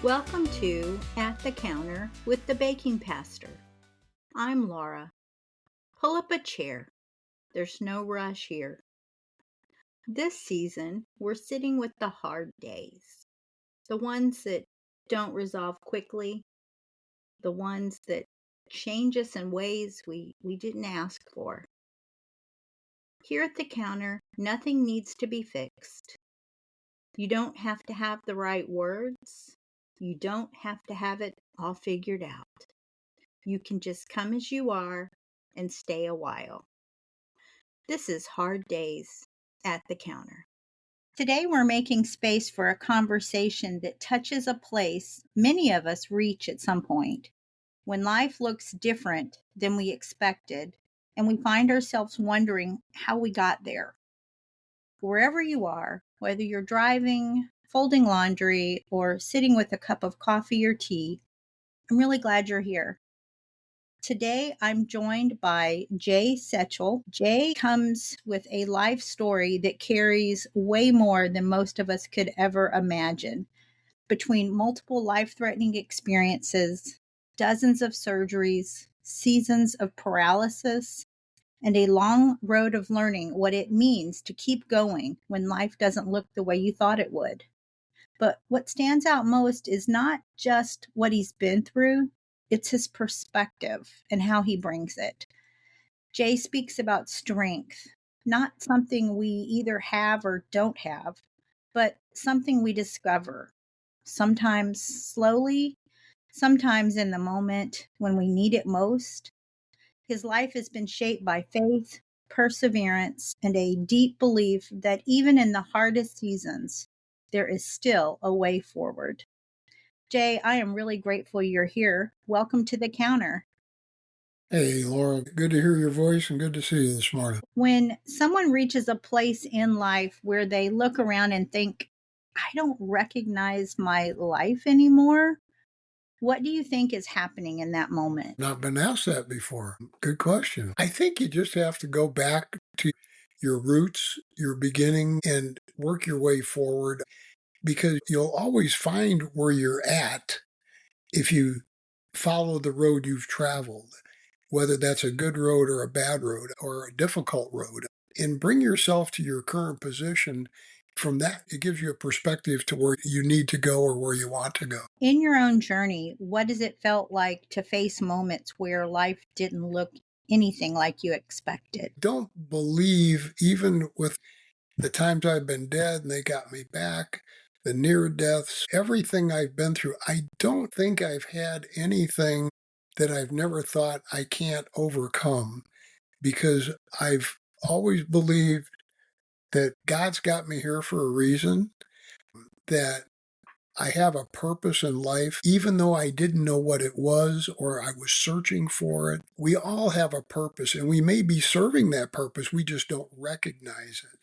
Welcome to At the Counter with the Baking Pastor. I'm Laura. Pull up a chair. There's no rush here. This season, we're sitting with the hard days. The ones that don't resolve quickly, the ones that change us in ways we didn't ask for. Here at the counter, nothing needs to be fixed. You don't have to have the right words. You don't have to have it all figured out. You can just come as you are and stay a while. This is Hard Days at the Counter. Today we're making space for a conversation that touches a place many of us reach at some point when life looks different than we expected and we find ourselves wondering how we got there. Wherever you are, whether you're driving, folding laundry, or sitting with a cup of coffee or tea, I'm really glad you're here. Today, I'm joined by Jay Setchell. Jay comes with a life story that carries way more than most of us could ever imagine. Between multiple life-threatening experiences, dozens of surgeries, seasons of paralysis, and a long road of learning what it means to keep going when life doesn't look the way you thought it would. But what stands out most is not just what he's been through, it's his perspective and how he brings it. Jay speaks about strength, not something we either have or don't have, but something we discover, sometimes slowly, sometimes in the moment when we need it most. His life has been shaped by faith, perseverance, and a deep belief that even in the hardest seasons, there is still a way forward. Jay, I am really grateful you're here. Welcome to the counter. Hey, Laura, good to hear your voice and good to see you this morning. When someone reaches a place in life where they look around and think, I don't recognize my life anymore, what do you think is happening in that moment? Not been asked that before. Good question. I think you just have to go back to your roots, your beginning, and work your way forward because you'll always find where you're at if you follow the road you've traveled, whether that's a good road or a bad road or a difficult road, and bring yourself to your current position. From that, it gives you a perspective to where you need to go or where you want to go. In your own journey, what has it felt like to face moments where life didn't look anything like you expected? Don't believe, even with the times I've been dead and they got me back, the near deaths, everything I've been through, I don't think I've had anything that I've never thought I can't overcome because I've always believed that God's got me here for a reason, that I have a purpose in life, even though I didn't know what it was or I was searching for it. We all have a purpose and we may be serving that purpose, we just don't recognize it.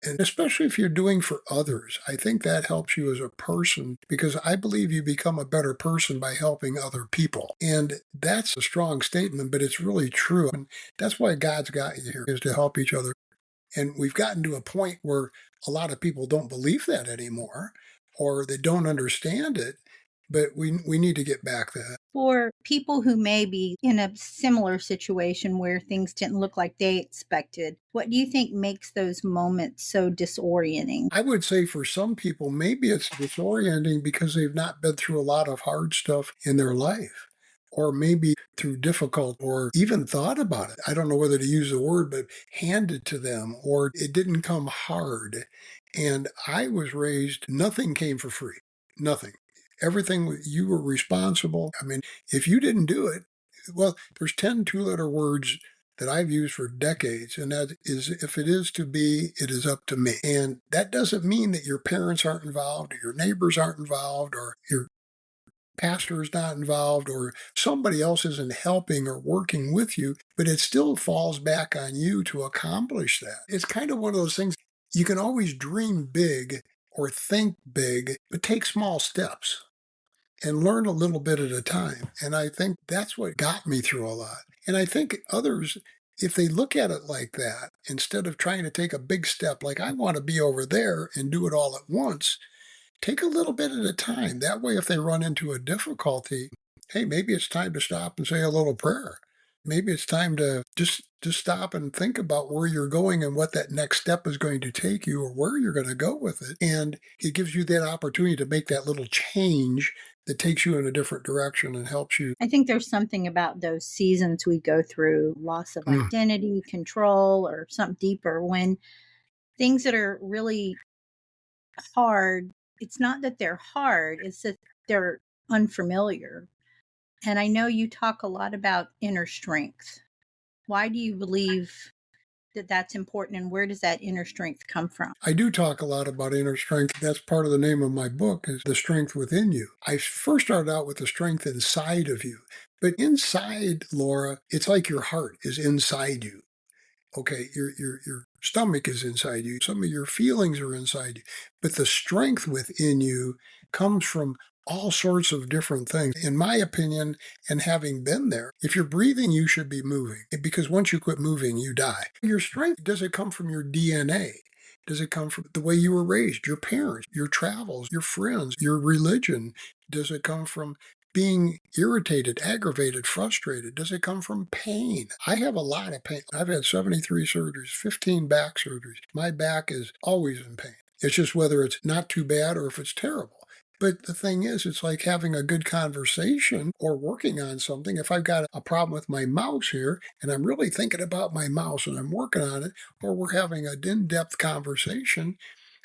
And especially if you're doing for others, I think that helps you as a person because I believe you become a better person by helping other people. And that's a strong statement, but it's really true. And that's why God's got you here is to help each other. And we've gotten to a point where a lot of people don't believe that anymore or they don't understand it, but we need to get back that. For people who may be in a similar situation where things didn't look like they expected, what do you think makes those moments so disorienting? I would say for some people, maybe it's disorienting because they've not been through a lot of hard stuff in their life, or maybe through difficult or even thought about it. I don't know whether to use the word, but handed to them, or it didn't come hard. And I was raised, nothing came for free, nothing. Everything you were responsible. I mean, if you didn't do it, well, there's 10 two-letter words that I've used for decades, and that is if it is to be, it is up to me. And that doesn't mean that your parents aren't involved, or your neighbors aren't involved, or your pastor is not involved, or somebody else isn't helping or working with you, but it still falls back on you to accomplish that. It's kind of one of those things you can always dream big or think big, but take small steps and learn a little bit at a time. And I think that's what got me through a lot. And I think others, if they look at it like that, instead of trying to take a big step, like I want to be over there and do it all at once, take a little bit at a time. That way, if they run into a difficulty, hey, maybe it's time to stop and say a little prayer. Maybe it's time to just stop and think about where you're going and what that next step is going to take you or where you're going to go with it. And it gives you that opportunity to make that little change that takes you in a different direction and helps you. I think there's something about those seasons we go through, loss of Mm, identity, control, or something deeper, when things that are really hard, it's not that they're hard, it's that they're unfamiliar. And I know you talk a lot about inner strength. Why do you believe that that's important, and where does that inner strength come from? I do talk a lot about inner strength. That's part of the name of my book is The Strength Within You. I first started out with the strength inside of you. But inside, Laura, it's like your heart is inside you. Okay, your stomach is inside you. Some of your feelings are inside you. But the strength within you comes from all sorts of different things. In my opinion, and having been there, if you're breathing, you should be moving because once you quit moving, you die. Your strength, does it come from your DNA? Does it come from the way you were raised, your parents, your travels, your friends, your religion? Does it come from being irritated, aggravated, frustrated? Does it come from pain? I have a lot of pain. I've had 73 surgeries, 15 back surgeries. My back is always in pain. It's just whether it's not too bad or if it's terrible. But the thing is, it's like having a good conversation or working on something. If I've got a problem with my mouse here and I'm really thinking about my mouse and I'm working on it, or we're having an in depth conversation,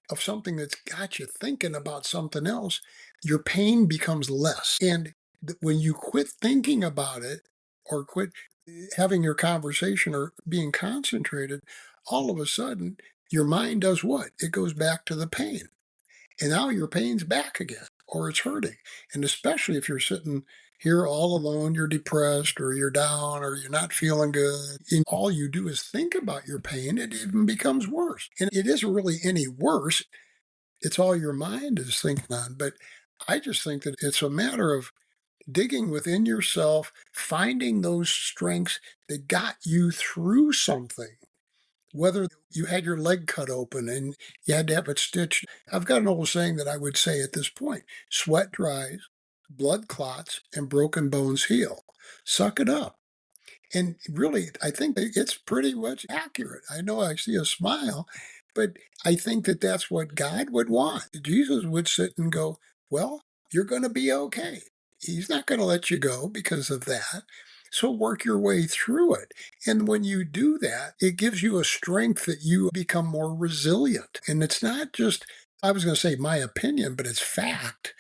of something that's got you thinking about something else, your pain becomes less. And when you quit thinking about it or quit having your conversation or being concentrated, all of a sudden your mind does what? It goes back to the pain. And now your pain's back again or it's hurting. And especially if you're sitting here all alone, you're depressed or you're down or you're not feeling good, and all you do is think about your pain, it even becomes worse. And it isn't really any worse, it's all your mind is thinking on. But I just think that it's a matter of digging within yourself, finding those strengths that got you through something. Whether you had your leg cut open and you had to have it stitched. I've got an old saying that I would say at this point: sweat dries, blood clots, and broken bones heal. Suck it up. And really, I think that it's pretty much accurate. I know I see a smile, but I think that that's what God would want. Jesus would sit and go, well, you're going to be okay. He's not going to let you go because of that. So work your way through it. And when you do that, it gives you a strength that you become more resilient. And it's not just, I was going to say my opinion, but it's fact.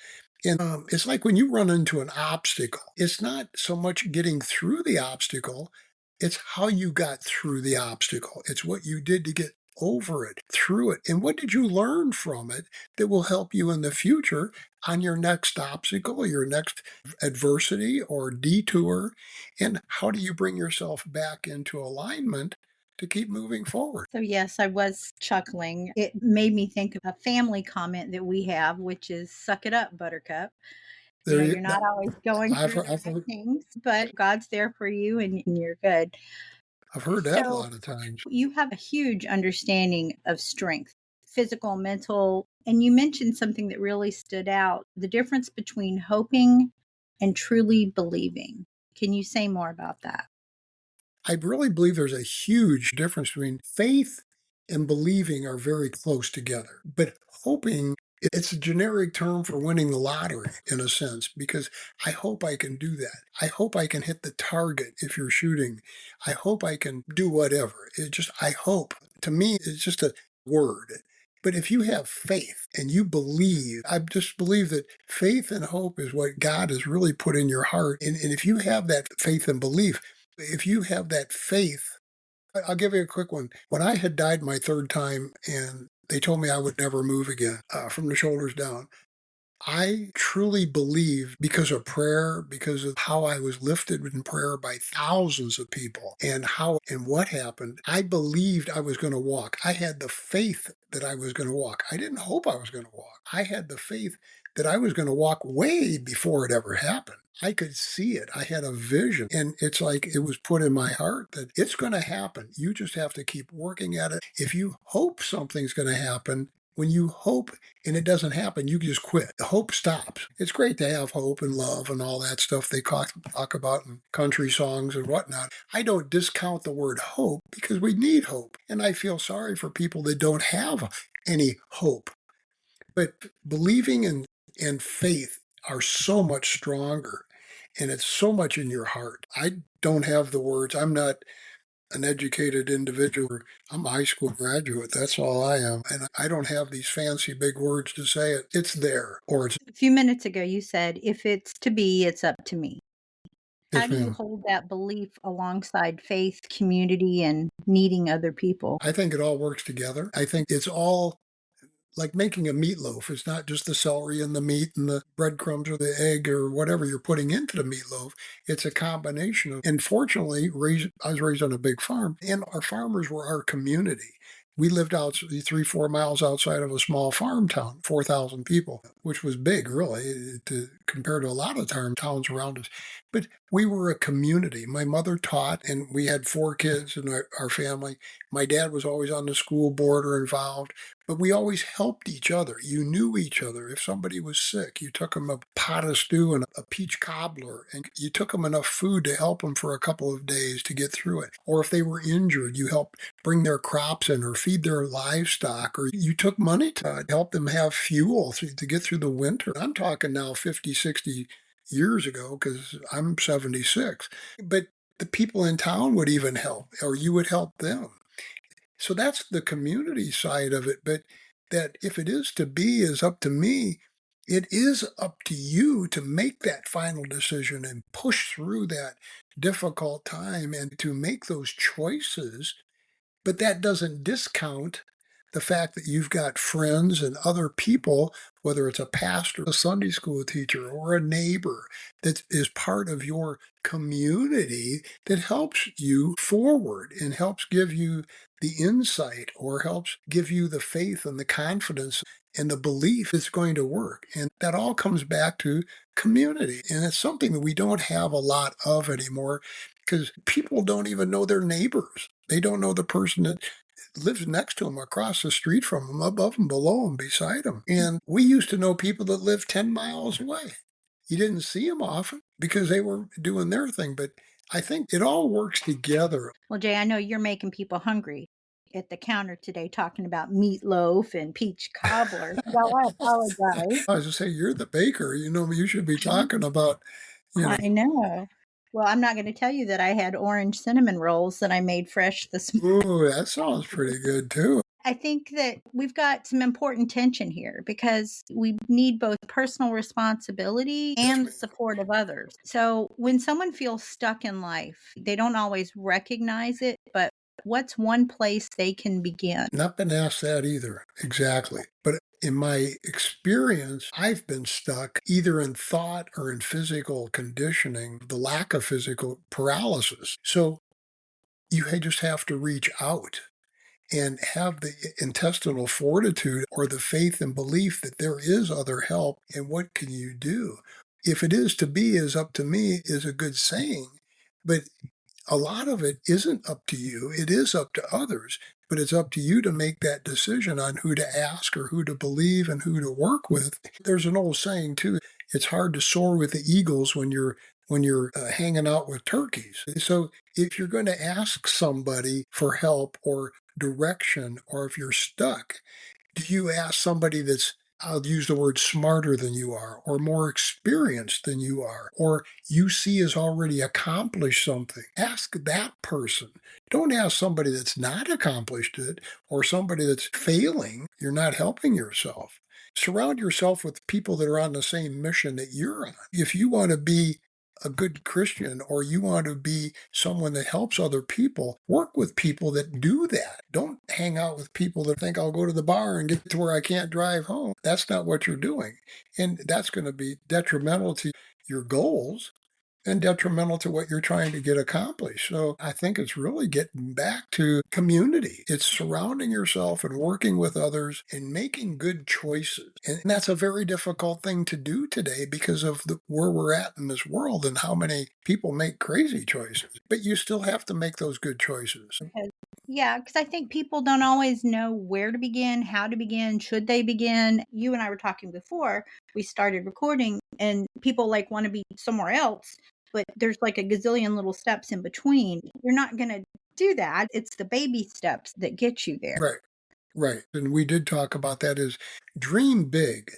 And it's like when you run into an obstacle, it's not so much getting through the obstacle, it's how you got through the obstacle. It's what you did to get over it, through it. And what did you learn from it that will help you in the future on your next obstacle, your next adversity or detour? And how do you bring yourself back into alignment to keep moving forward? So, yes, I was chuckling. It made me think of a family comment that we have, which is suck it up, buttercup. You There know, you, you're not always going through the I've right heard, things, but God's there for you and you're good. I've heard that a So, lot of times. you have a huge understanding of strength, physical, mental, and you mentioned something that really stood out, the difference between hoping and truly believing. Can you say more about that? I really believe there's a huge difference between faith and believing are very close together. But hoping, it's a generic term for winning the lottery in a sense, because I hope I can do that. I hope I can hit the target if you're shooting. I hope I can do whatever. It just, I hope. To me, it's just a word. But if you have faith and you believe, I just believe that faith and hope is what God has really put in your heart. And if you have that faith and belief, if you have that faith, I'll give you a quick one. When I had died my third time and they told me I would never move again from the shoulders down, I truly believe because of prayer, because of how I was lifted in prayer by thousands of people and how and what happened, I believed I was going to walk. I had the faith that I was going to walk. I didn't hope I was going to walk. I had the faith that I was going to walk way before it ever happened. I could see it. I had a vision. And it's like it was put in my heart that it's going to happen. You just have to keep working at it. If you hope something's going to happen, When you hope and it doesn't happen, you just quit. The hope stops. It's great to have hope and love and all that stuff they talk about in country songs and whatnot. I don't discount the word hope because we need hope. And I feel sorry for people that don't have any hope. But believing and faith are so much stronger and it's so much in your heart. I don't have the words. I'm not an educated individual. I'm a high school graduate. That's all I am. And I don't have these fancy big words to say it. It's there or it's A few minutes ago, you said, "If it's to be, it's up to me." How yes, do you ma'am. hold that belief alongside faith, community, and needing other people? I think it all works together. I think it's all like making a meatloaf. It's not just the celery and the meat and the breadcrumbs or the egg or whatever you're putting into the meatloaf. It's a combination of, and fortunately, I was raised on a big farm, and our farmers were our community. We lived out 3, 4 miles outside of a small farm town, 4,000 people, which was big, really, compared to a lot of towns around us. But we were a community. My mother taught, and we had 4 kids in our family. My dad was always on the school board or involved. But we always helped each other. You knew each other. If somebody was sick, you took them a pot of stew and a peach cobbler, and you took them enough food to help them for a couple of days to get through it. Or if they were injured, you helped bring their crops in or feed their livestock, or you took money to help them have fuel to get through the winter. I'm talking now 50, 60 years ago because I'm 76. But the people in town would even help, or you would help them. So that's the community side of it. But that if it is to be is up to me, it is up to you to make that final decision and push through that difficult time and to make those choices, but that doesn't discount the fact that you've got friends and other people, whether it's a pastor, a Sunday school teacher, or a neighbor that is part of your community that helps you forward and helps give you the insight or helps give you the faith and the confidence and the belief it's going to work. And that all comes back to community. And it's something that we don't have a lot of anymore because people don't even know their neighbors. They don't know the person that lives next to them, across the street from them, above them, below them, beside them. And we used to know people that lived 10 miles away. You didn't see them often because they were doing their thing. But I think it all works together. Well, Jay, I know you're making people hungry at the counter today talking about meatloaf and peach cobbler. So I apologize. I was to say, you're the baker. You should be talking about, you know, I know. Well, I'm not going to tell you that I had orange cinnamon rolls that I made fresh this morning. ooh, that sounds pretty good too. I think that we've got some important tension here because we need both personal responsibility Yes, and the ma'am. support of others. So when someone feels stuck in life, they don't always recognize it, but what's one place they can begin? Not been asked that either. Exactly. But in my experience, I've been stuck either in thought or in physical conditioning, the lack of physical paralysis. So just have to reach out and have the intestinal fortitude or the faith and belief that there is other help. And what can you do? If it is to be is up to me is a good saying, but a lot of it isn't up to you. It is up to others, but it's up to you to make that decision on who to ask or who to believe and who to work with. There's an old saying too, it's hard to soar with the eagles when you're hanging out with turkeys. So if you're going to ask somebody for help or direction or if you're stuck, do you ask somebody that's, I'll use the word smarter than you are, or more experienced than you are, or you see has already accomplished something? Ask that person. Don't ask somebody that's not accomplished it or somebody that's failing. You're not helping yourself. Surround yourself with people that are on the same mission that you're on. If you want to be a good Christian or you want to be someone that helps other people, work with people that do that. Don't hang out with people that think I'll go to the bar and get to where I can't drive home. That's not what you're doing. And that's going to be detrimental to your goals and detrimental to what you're trying to get accomplished. So I think it's really getting back to community. It's surrounding yourself and working with others and making good choices. And that's a very difficult thing to do today because of where we're at in this world and how many people make crazy choices. But you still have to make those good choices. Yeah, because I think people don't always know where to begin, how to begin, should they begin. You and I were talking before we started recording, and people like want to be somewhere else, but there's like a gazillion little steps in between. You're not going to do that. It's the baby steps that get you there. Right, right. And we did talk about that is dream big.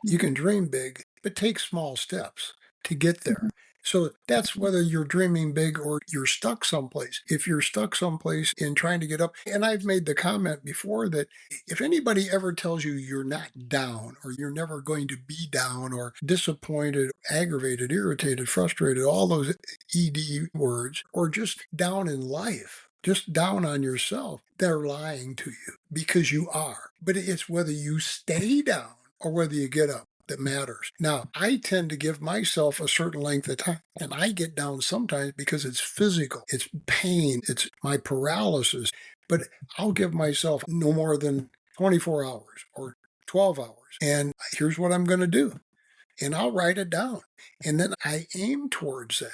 You Mhm, can dream big, but take small steps to get mhm, there. So that's whether you're dreaming big or you're stuck someplace. If you're stuck someplace in trying to get up, and I've made the comment before that if anybody ever tells you you're not down or you're never going to be down or disappointed, aggravated, irritated, frustrated, all those ED words, or just down in life, just down on yourself, they're lying to you because you are. But it's whether you stay down or whether you get up that matters. Now, I tend to give myself a certain length of time, and I get down sometimes because it's physical, it's pain, it's my paralysis, but I'll give myself no more than 24 hours or 12 hours. And here's what I'm going to do, and I'll write it down. And then I aim towards that.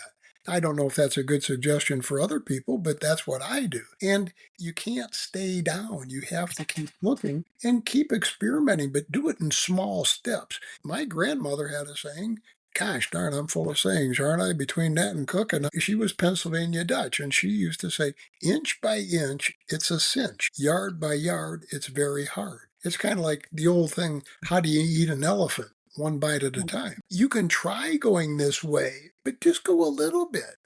I don't know if that's a good suggestion for other people, but that's what I do. And you can't stay down. You have to keep looking and keep experimenting, but do it in small steps. My grandmother had a saying, gosh darn, I'm full of sayings, aren't I? Between that and cooking, she was Pennsylvania Dutch, and she used to say, inch by inch, it's a cinch. Yard by yard, it's very hard. It's kind of like the old thing, how do you eat an elephant? One bite at a mhm. time. You can try going this way, but just go a little bit.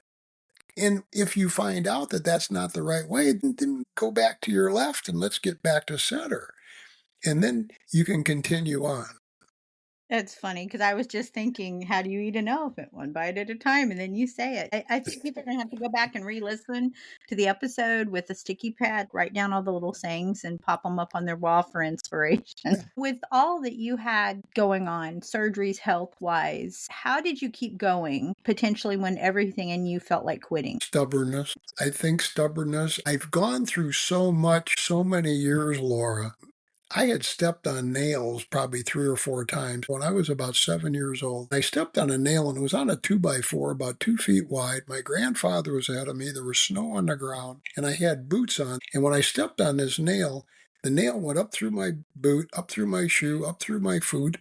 And if you find out that that's not the right way, then go back to your left and let's get back to center. And then you can continue on. It's funny because I was just thinking, how do you eat an elephant? One bite at a time, and then you say it. I think people are gonna have to go back and re-listen to the episode with a sticky pad, write down all the little sayings, and pop them up on their wall for inspiration. With all that you had going on, surgeries health-wise, how did you keep going, potentially when everything in you felt like quitting? Stubbornness. I think stubbornness. I've gone through so much, so many years, Laura. I had stepped on nails probably 3 or 4 times when I was about 7 years old. I stepped on a nail and it was on a 2 by 4 about 2 feet wide. My grandfather was ahead of me. There was snow on the ground and I had boots on. And when I stepped on this nail, the nail went up through my boot, up through my shoe, up through my foot,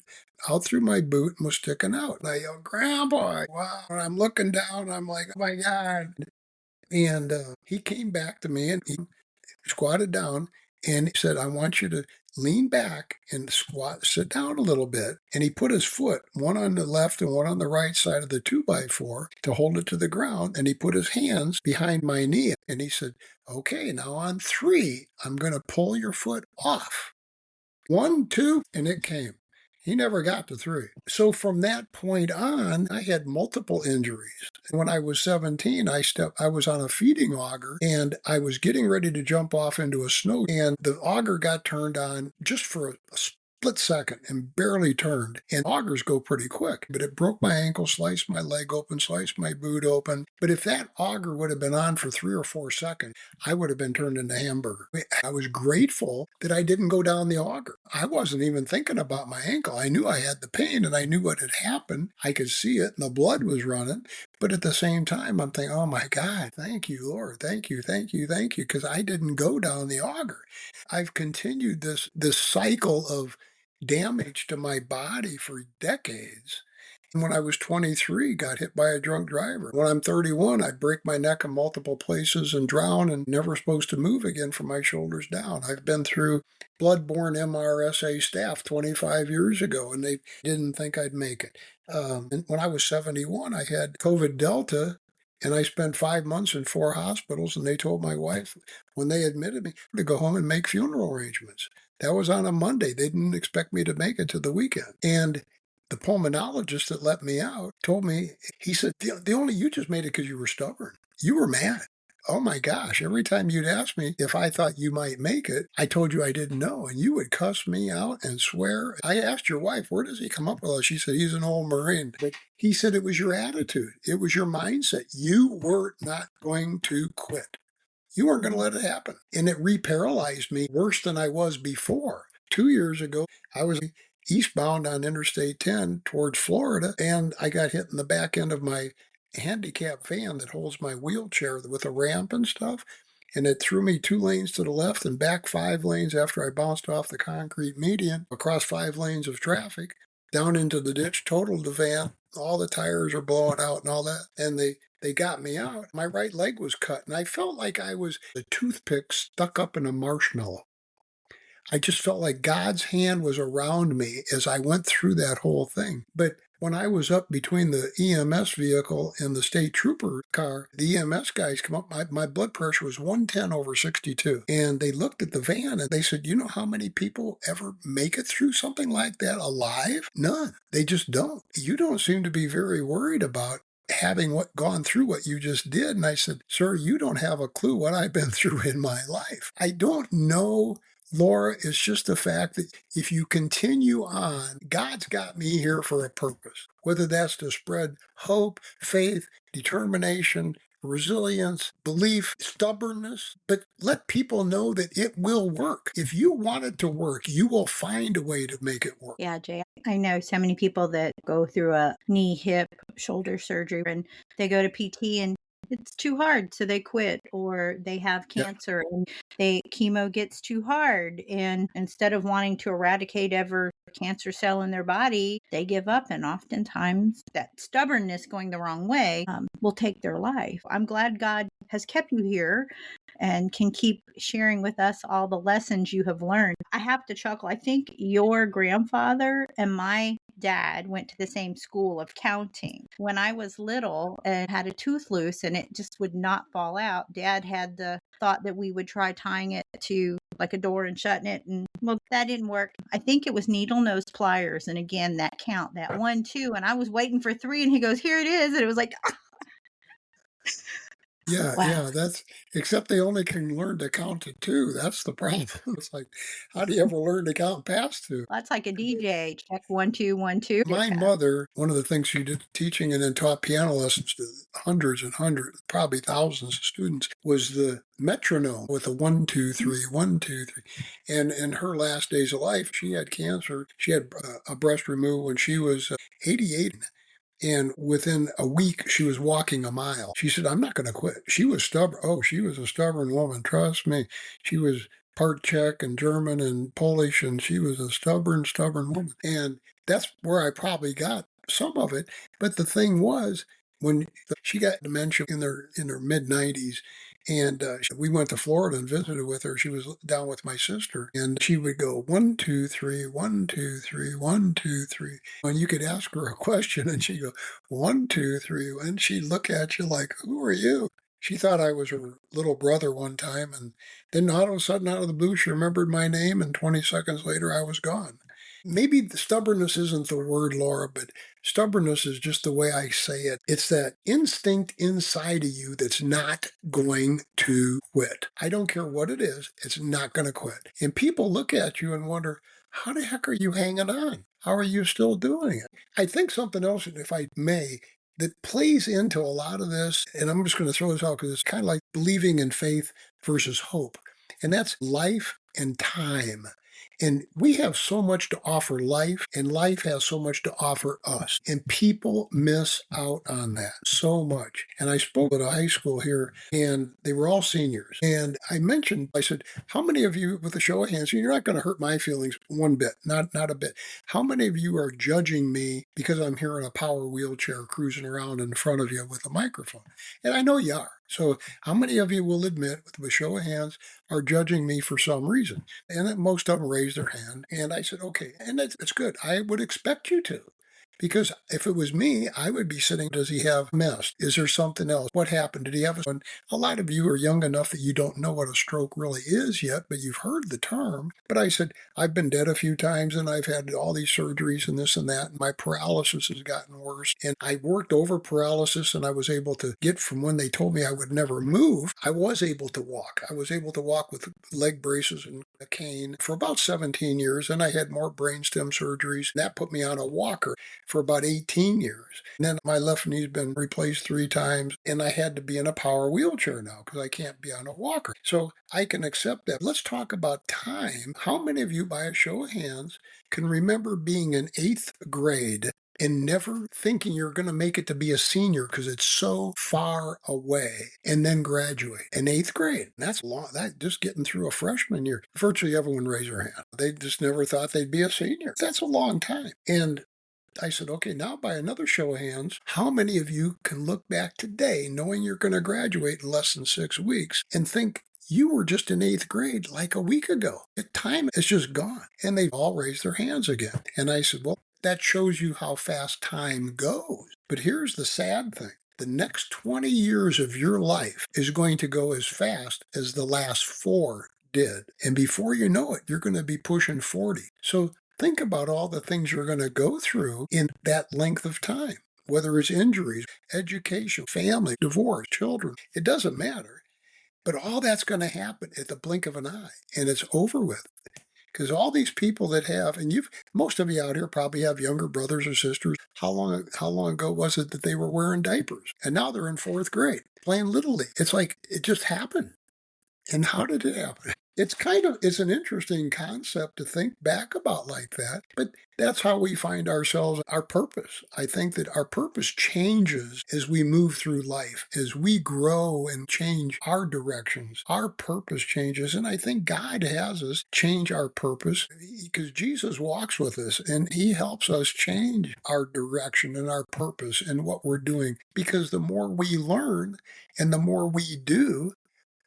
out through my boot and was sticking out. And I yelled, Grandpa, wow. And I'm looking down. I'm like, oh my God. And he came back to me and he squatted down and he said, I want you to lean back and sit down a little bit. And he put his foot, one on the left and one on the right side of the 2 by 4 to hold it to the ground. And he put his hands behind my knee. And he said, okay, now on 3, I'm going to pull your foot off. 1, 2, and it came. He never got to 3. So from that point on, I had multiple injuries. When I was 17, I was on a feeding auger and I was getting ready to jump off into a snow and the auger got turned on just for a split second and barely turned. And augers go pretty quick, but it broke my ankle, sliced my leg open, sliced my boot open. But if that auger would have been on for 3 or 4 seconds, I would have been turned into hamburger. I was grateful that I didn't go down the auger. I wasn't even thinking about my ankle. I knew I had the pain and I knew what had happened. I could see it and the blood was running. But at the same time, I'm thinking, oh my God, thank you, Lord. Thank you, thank you, thank you. Because I didn't go down the auger. I've continued this cycle of damage to my body for decades. When I was 23, got hit by a drunk driver. When I'm 31, I break my neck in multiple places and drown and never supposed to move again from my shoulders down. I've been through bloodborne MRSA staph 25 years ago, and they didn't think I'd make it. And when I was 71, I had COVID Delta, and I spent 5 months in 4 hospitals, and they told my wife when they admitted me to go home and make funeral arrangements. That was on a Monday. They didn't expect me to make it to the weekend. And the pulmonologist that let me out told me, he said, the only you just made it because you were stubborn. You were mad. Oh my gosh. Every time you'd ask me if I thought you might make it, I told you I didn't know. And you would cuss me out and swear. I asked your wife, where does he come up with that? She said, he's an old Marine. But he said it was your attitude, it was your mindset. You were not going to quit. You weren't going to let it happen. And it reparalyzed me worse than I was before. 2 years ago, I was eastbound on Interstate 10 towards Florida, and I got hit in the back end of my handicap van that holds my wheelchair with a ramp and stuff. and it threw me 2 lanes to the left and back 5 lanes after I bounced off the concrete median across 5 lanes of traffic down into the ditch, totaled the van. All the tires are blowing out and all that. And they got me out. My right leg was cut, and I felt like I was a toothpick stuck up in a marshmallow. I just felt like God's hand was around me as I went through that whole thing. But when I was up between the EMS vehicle and the state trooper car, the EMS guys come up. My blood pressure was 110 over 62. And they looked at the van and they said, "You know how many people ever make it through something like that alive? None. They just don't. You don't seem to be very worried about having gone through what you just did." And I said, "Sir, you don't have a clue what I've been through in my life. I don't know, Laura. It's just the fact that if you continue on, God's got me here for a purpose, whether that's to spread hope, faith, determination, resilience, belief, stubbornness, but let people know that it will work. If you want it to work, you will find a way to make it work." Yeah, Jay, I know so many people that go through a knee, hip, shoulder surgery and they go to PT and it's too hard, so they quit, or they have Yeah. cancer and they chemo gets too hard. And instead of wanting to eradicate every cancer cell in their body, they give up. And oftentimes that stubbornness going the wrong way will take their life. I'm glad God has kept you here and can keep sharing with us all the lessons you have learned. I have to chuckle. I think your grandfather and my dad went to the same school of counting. When I was little and had a tooth loose and it just would not fall out, Dad had the thought that we would try tying it to like a door and shutting it. And well, that didn't work. I think it was needle nose pliers. And again, that count, that 1, 2. And I was waiting for 3 and he goes, "Here it is." And it was like, Yeah, wow. yeah, that's except they only can learn to count to 2. That's the problem. It's like, how do you ever learn to count past 2? That's like a DJ. Check 1, 2, 1, 2. Get My past. mother, one of the things she did teaching and then taught piano lessons to hundreds and hundreds, probably thousands of students, was the metronome with a 1, 2, 3, 1, 2, 3. And in her last days of life, she had cancer. She had a breast removed when she was 88. And within a week, she was walking a mile. She said, "I'm not going to quit." She was stubborn. Oh, she was a stubborn woman. Trust me. She was part Czech and German and Polish, and she was a stubborn, stubborn woman. And that's where I probably got some of it. But the thing was, when she got dementia in her mid 90s, and we went to Florida and visited with her. She was down with my sister, and she would go 1, 2, 3, 1, 2, 3, 1, 2, 3. And you could ask her a question, and she'd go 1, 2, 3, and she'd look at you like, "Who are you?" She thought I was her little brother one time, and then all of a sudden, out of the blue, she remembered my name, and 20 seconds later, I was gone. Maybe the stubbornness isn't the word, Laura, but stubbornness is just the way I say it. It's that instinct inside of you that's not going to quit. I don't care what it is, it's not going to quit. And people look at you and wonder, how the heck are you hanging on? How are you still doing it? I think something else, if I may, that plays into a lot of this, and I'm just going to throw this out because it's kind of like believing in faith versus hope, and that's life and time. And we have so much to offer life, and life has so much to offer us. And people miss out on that so much. And I spoke at a high school here, and they were all seniors. And I said, "How many of you, with a show of hands, you're not going to hurt my feelings one bit, not a bit. How many of you are judging me because I'm here in a power wheelchair cruising around in front of you with a microphone?" And I know you are. So, how many of you will admit, with a show of hands, are judging me for some reason? And then most of them raised their hand. And I said, "Okay." And it's good. I would expect you to. Because if it was me, I would be sitting, does he have mess? Is there something else? What happened? Did he have a... A lot of you are young enough that you don't know what a stroke really is yet, but you've heard the term. But I said, I've been dead a few times and I've had all these surgeries and this and that. And my paralysis has gotten worse. And I worked over paralysis and I was able to get from when they told me I would never move, I was able to walk. I was able to walk with leg braces and a cane for about 17 years. And I had more brainstem surgeries. And that put me on a walker for about 18 years. And then my left knee's been replaced 3 times, and I had to be in a power wheelchair now because I can't be on a walker. So I can accept that. Let's talk about time. How many of you, by a show of hands, can remember being in 8th grade and never thinking you're going to make it to be a senior because it's so far away, and then graduate in eighth grade. That's long. That just getting through a freshman year. Virtually everyone raised their hand. They just never thought they'd be a senior. That's a long time. And I said, okay, now by another show of hands, how many of you can look back today knowing you're going to graduate in less than 6 weeks and think you were just in eighth grade like a week ago? The time is just gone. And they all raised their hands again. And I said, well, that shows you how fast time goes. But here's the sad thing. The next 20 years of your life is going to go as fast as the last four did. And before you know it, you're going to be pushing 40. So think about all the things you're going to go through in that length of time, whether it's injuries, education, family, divorce, children. It doesn't matter. But all that's going to happen at the blink of an eye, and it's over with. Because all these people that have, and most of you out here probably have younger brothers or sisters. How long ago was it that they were wearing diapers? And now they're in fourth grade playing Little League. It's like it just happened. And how did it happen? It's an interesting concept to think back about like that, but that's how we find ourselves, our purpose. I think that our purpose changes as we move through life, as we grow and change our directions. Our purpose changes, and I think God has us change our purpose because Jesus walks with us and he helps us change our direction and our purpose and what we're doing because the more we learn and the more we do,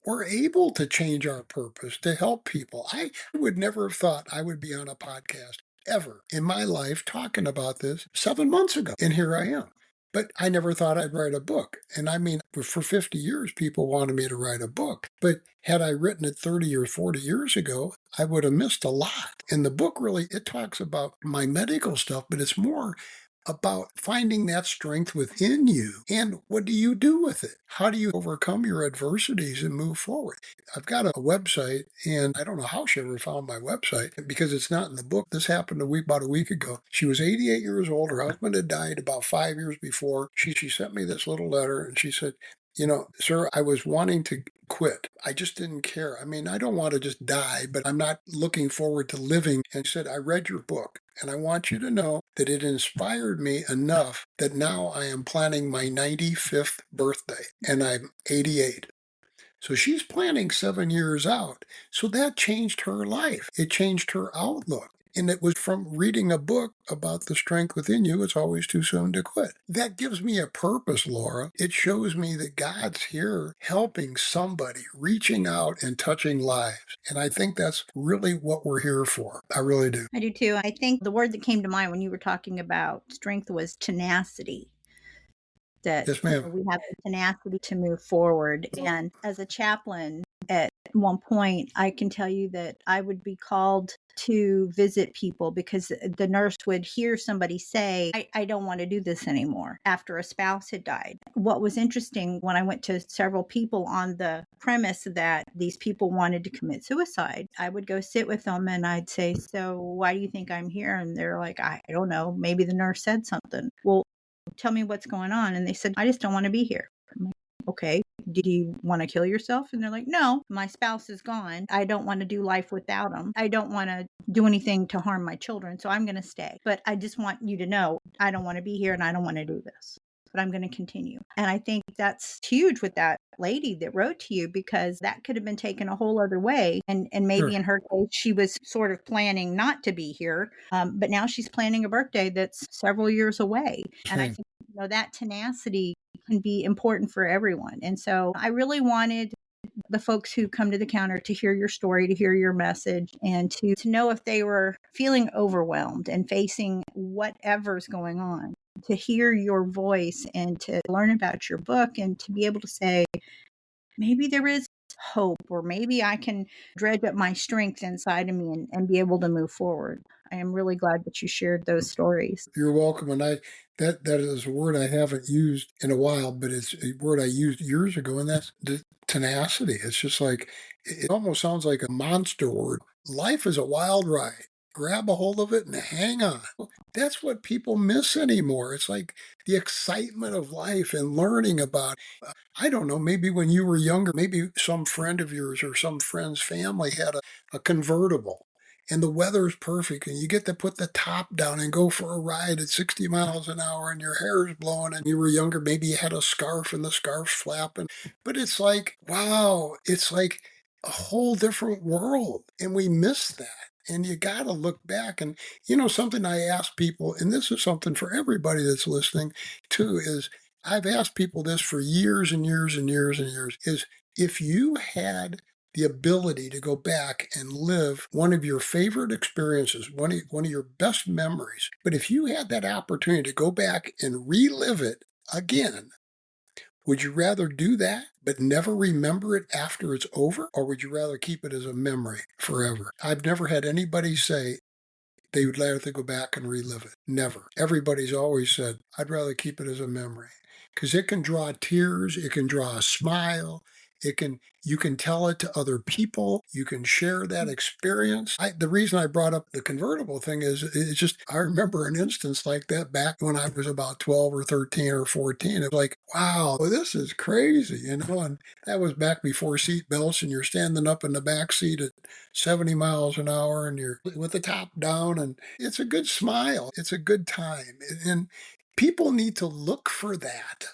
we're able to change our purpose to help people. I would never have thought I would be on a podcast ever in my life talking about this 7 months ago. And here I am. But I never thought I'd write a book. And I mean, for 50 years, people wanted me to write a book. But had I written it 30 or 40 years ago, I would have missed a lot. And the book really, it talks about my medical stuff, but it's more about finding that strength within you and what do you do with it? How do you overcome your adversities and move forward? I've got a website and I don't know how she ever found my website because it's not in the book. This happened about a week ago. She was 88 years old. Her husband had died about 5 years before. She sent me this little letter and she said, sir, I was wanting to quit. I just didn't care. I mean, I don't want to just die, but I'm not looking forward to living. And she said, I read your book. And I want you to know that it inspired me enough that now I am planning my 95th birthday and I'm 88. So she's planning 7 years out. So that changed her life. It changed her outlook. And it was from reading a book about the strength within you. It's always too soon to quit. That gives me a purpose, Laura. It shows me that God's here helping somebody, reaching out and touching lives. And I think that's really what we're here for. I really do. I do too. I think the word that came to mind when you were talking about strength was tenacity. That Yes, ma'am. we have the tenacity to move forward. And as a chaplain, at one point, I can tell you that I would be called to visit people because the nurse would hear somebody say, I don't want to do this anymore after a spouse had died. What was interesting when I went to several people on the premise that these people wanted to commit suicide, I would go sit with them and I'd say, so why do you think I'm here? And they're like, I don't know. Maybe the nurse said something. Well, tell me what's going on. And they said, I just don't want to be here. I'm like, okay, did you want to kill yourself? And they're like, no, my spouse is gone. I don't want to do life without him. I don't want to do anything to harm my children. So I'm going to stay. But I just want you to know, I don't want to be here and I don't want to do this, but I'm going to continue. And I think that's huge with that lady that wrote to you because that could have been taken a whole other way. And maybe Sure. in her case, she was sort of planning not to be here. But now she's planning a birthday that's several years away. And I Same. think, that tenacity can be important for everyone. And so I really wanted the folks who come to the counter to hear your story, to hear your message, and to know if they were feeling overwhelmed and facing whatever's going on, to hear your voice and to learn about your book and to be able to say, maybe there is hope, or maybe I can dredge up my strength inside of me and be able to move forward. I am really glad that you shared those stories. You're welcome. And that is a word I haven't used in a while, but it's a word I used years ago, and that's the tenacity. It's just like it almost sounds like a monster word. Life is a wild ride. Grab a hold of it and hang on. That's what people miss anymore. It's like the excitement of life and learning about. I don't know, maybe when you were younger, maybe some friend of yours or some friend's family had a convertible and the weather's perfect and you get to put the top down and go for a ride at 60 miles an hour and your hair is blowing and you were younger, maybe you had a scarf and the scarf's flapping. But it's like, wow, it's like a whole different world. And we miss that. And you got to look back. And, something I ask people, and this is something for everybody that's listening too, is I've asked people this for years and years and years and years is if you had the ability to go back and live one of your favorite experiences, one of your best memories, but if you had that opportunity to go back and relive it again, would you rather do that but never remember it after it's over? Or would you rather keep it as a memory forever? I've never had anybody say, they would rather go back and relive it. Never. Everybody's always said, I'd rather keep it as a memory because it can draw tears, it can draw a smile. You can tell it to other people. You can share that experience. The reason I brought up the convertible thing is it's just, I remember an instance like that back when I was about 12 or 13 or 14. It was like, wow, this is crazy, and that was back before seat belts and you're standing up in the back seat at 70 miles an hour and you're with the top down and it's a good smile. It's a good time. And people need to look for that.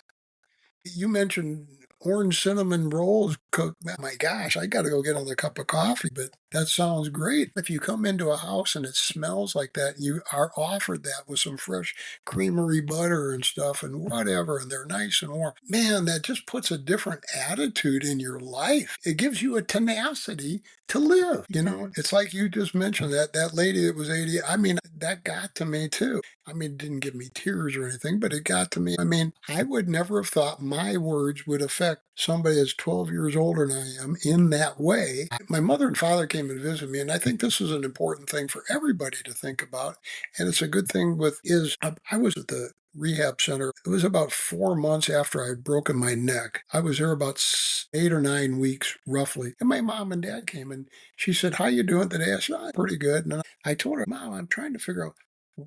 You mentioned orange cinnamon rolls cooked. My gosh, I got to go get another cup of coffee, but that sounds great. If you come into a house and it smells like that, you are offered that with some fresh creamery butter and stuff and whatever, and they're nice and warm. Man, that just puts a different attitude in your life. It gives you a tenacity to live. It's like you just mentioned that lady that was 80. I mean, that got to me too. I mean, it didn't give me tears or anything, but it got to me. I mean, I would never have thought my words would affect somebody that's 12 years older than I am in that way. My mother and father came and visited me, and I think this is an important thing for everybody to think about. And it's a good thing I was at the rehab center. It was about 4 months after I had broken my neck. I was there about 8 or 9 weeks roughly. And my mom and dad came and she said, how you doing today? I said, "Oh, pretty good." And I told her, Mom, I'm trying to figure out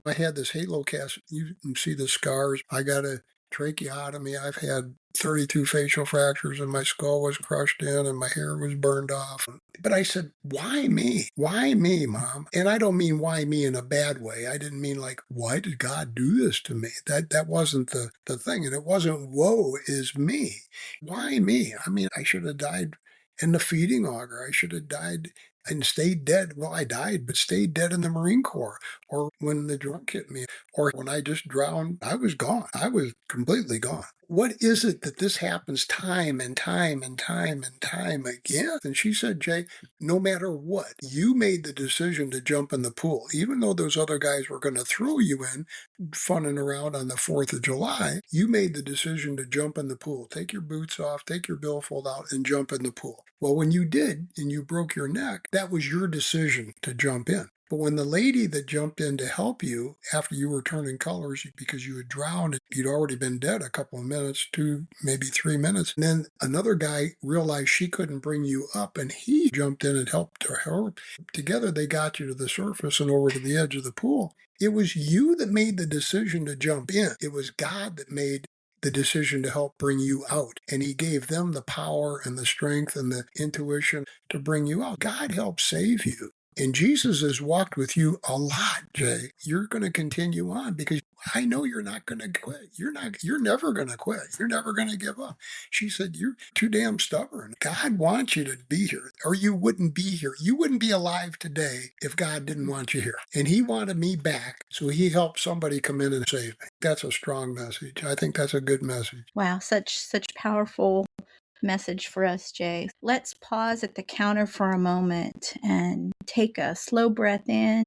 I had this halo cast. You can see the scars. I got a tracheotomy. I've had 32 facial fractures and my skull was crushed in and my hair was burned off. But I said, why me? Why me, Mom? And I don't mean why me in a bad way. I didn't mean like, why did God do this to me? That wasn't the thing. And it wasn't woe is me. Why me? I mean, I should have died in the feeding auger. I should have died and stayed dead. Well, I died, but stayed dead in the Marine Corps or when the drunk hit me, or when I just drowned, I was gone. I was completely gone. What is it that this happens time and time and time and time again? And she said, Jay, no matter what, you made the decision to jump in the pool. Even though those other guys were going to throw you in, funning around on the 4th of July, you made the decision to jump in the pool. Take your boots off, take your billfold out, and jump in the pool. Well, when you did and you broke your neck, that was your decision to jump in. But when the lady that jumped in to help you after you were turning colors because you had drowned, you'd already been dead a couple of minutes, 2, maybe 3 minutes. And then another guy realized she couldn't bring you up and he jumped in and helped her. Together, they got you to the surface and over to the edge of the pool. It was you that made the decision to jump in. It was God that made the decision to help bring you out. And he gave them the power and the strength and the intuition to bring you out. God helped save you. And Jesus has walked with you a lot, Jay. You're going to continue on because I know you're not going to quit. You're never going to quit. You're never going to give up. She said, you're too damn stubborn. God wants you to be here or you wouldn't be here. You wouldn't be alive today if God didn't want you here. And he wanted me back. So he helped somebody come in and save me. That's a strong message. I think that's a good message. Wow, such powerful message for us, Jay. Let's pause at the counter for a moment and take a slow breath in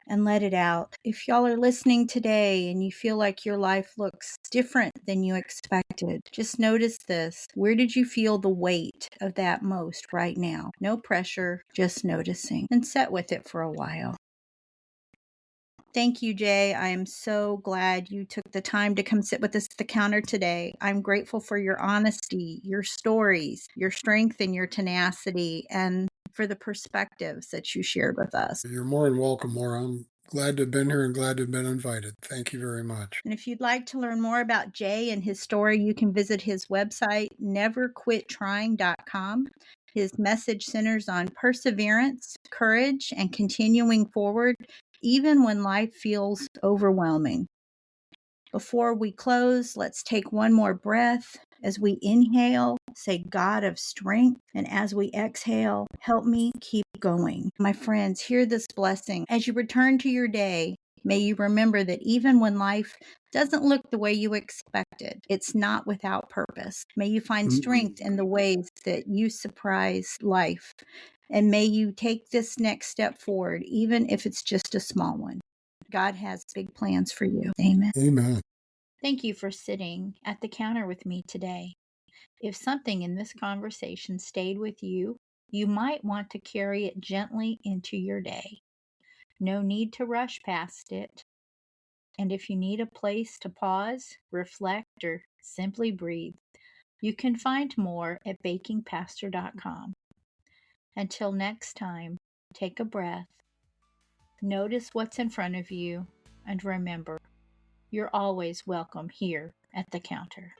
and let it out. If y'all are listening today and you feel like your life looks different than you expected, just notice this. Where did you feel the weight of that most right now? No pressure, just noticing, and sit with it for a while. Thank you, Jay. I am so glad you took the time to come sit with us at the counter today. I'm grateful for your honesty, your stories, your strength, and your tenacity, and for the perspectives that you shared with us. You're more than welcome, Laura. I'm glad to have been here and glad to have been invited. Thank you very much. And if you'd like to learn more about Jay and his story, you can visit his website, neverquittrying.com. His message centers on perseverance, courage, and continuing forward, even when life feels overwhelming. Before we close, let's take one more breath. As we inhale, say, God of strength. And as we exhale, help me keep going. My friends, hear this blessing. As you return to your day, may you remember that even when life doesn't look the way you expected, it's not without purpose. May you find strength in the ways that you surprise life. And may you take this next step forward, even if it's just a small one. God has big plans for you. Amen. Amen. Thank you for sitting at the counter with me today. If something in this conversation stayed with you, you might want to carry it gently into your day. No need to rush past it. And if you need a place to pause, reflect, or simply breathe, you can find more at bakingpastor.com. Until next time, take a breath, notice what's in front of you, and remember, you're always welcome here at the counter.